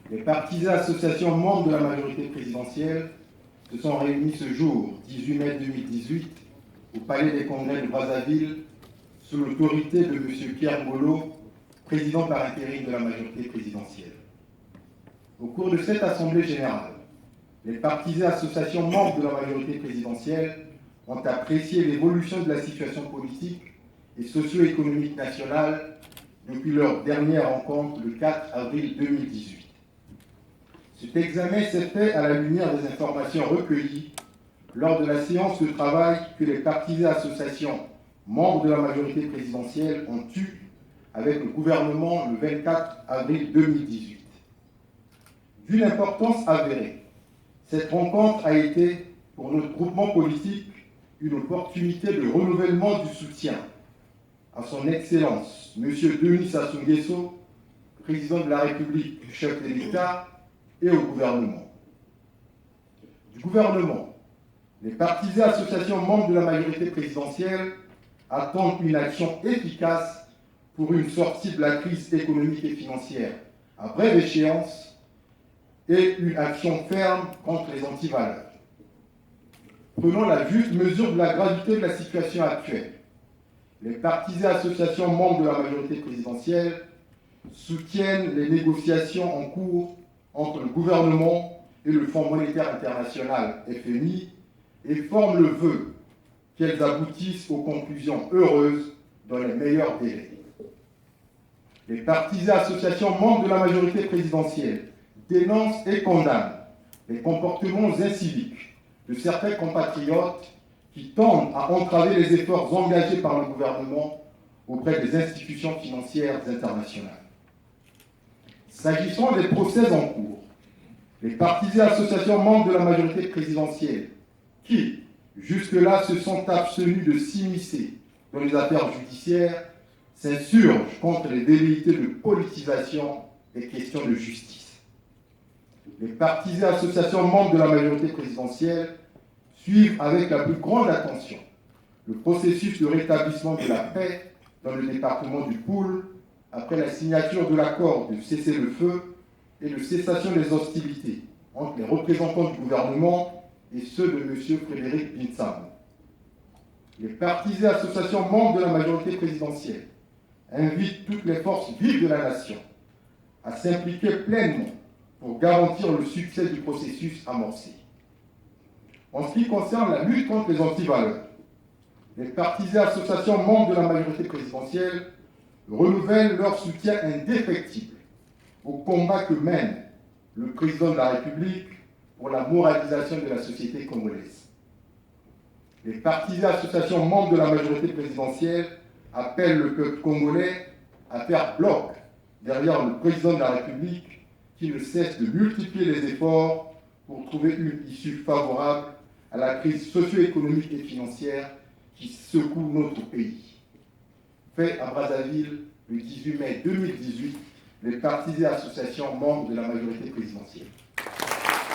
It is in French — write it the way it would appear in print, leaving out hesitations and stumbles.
Les partis et associations membres de la majorité présidentielle se sont réunis ce jour, 18 mai 2018, au Palais des Congrès de Brazzaville, sous l'autorité de M. Pierre Ngolo, président par intérim de la majorité présidentielle. Au cours de cette Assemblée générale, les partis et associations membres de la majorité présidentielle ont apprécié l'évolution de la situation politique et socio-économique nationale depuis leur dernière rencontre le 4 avril 2018. Cet examen s'est fait à la lumière des informations recueillies lors de la séance de travail que les partis et associations membres de la majorité présidentielle ont eue avec le gouvernement le 24 avril 2018. D'une importance avérée, cette rencontre a été, pour notre groupement politique, une opportunité de renouvellement du soutien à son Excellence, M. Denis Sassou Nguesso, président de la République, chef de l'État, et au gouvernement. Du gouvernement, les partis et associations membres de la majorité présidentielle attendent une action efficace pour une sortie de la crise économique et financière à brève échéance et une action ferme contre les antivaleurs. Prenons la juste mesure de la gravité de la situation actuelle. Les partis et associations membres de la majorité présidentielle soutiennent les négociations en cours entre le gouvernement et le Fonds monétaire international, FMI, et forment le vœu qu'elles aboutissent aux conclusions heureuses dans les meilleurs délais. Les partis et associations membres de la majorité présidentielle dénoncent et condamnent les comportements inciviques de certains compatriotes qui tendent à entraver les efforts engagés par le gouvernement auprès des institutions financières internationales. S'agissant des procès en cours, les partis et associations membres de la majorité présidentielle qui, jusque-là, se sont abstenus de s'immiscer dans les affaires judiciaires s'insurgent contre les velléités de politisation des questions de justice. Les partis et associations membres de la majorité présidentielle suivent avec la plus grande attention le processus de rétablissement de la paix dans le département du Poul après la signature de l'accord de cessez-le-feu et de cessation des hostilités entre les représentants du gouvernement et ceux de M. Frédéric Binsam. Les partis et associations membres de la majorité présidentielle invitent toutes les forces vives de la nation à s'impliquer pleinement pour garantir le succès du processus amorcé. En ce qui concerne la lutte contre les antivaleurs, les partis et associations membres de la majorité présidentielle renouvellent leur soutien indéfectible au combat que mène le président de la République pour la moralisation de la société congolaise. Les partis et associations membres de la majorité présidentielle appellent le peuple congolais à faire bloc derrière le président de la République qui ne cesse de multiplier les efforts pour trouver une issue favorable à la crise socio-économique et financière qui secoue notre pays. Fait à Brazzaville le 18 mai 2018, les partis et associations membres de la majorité présidentielle.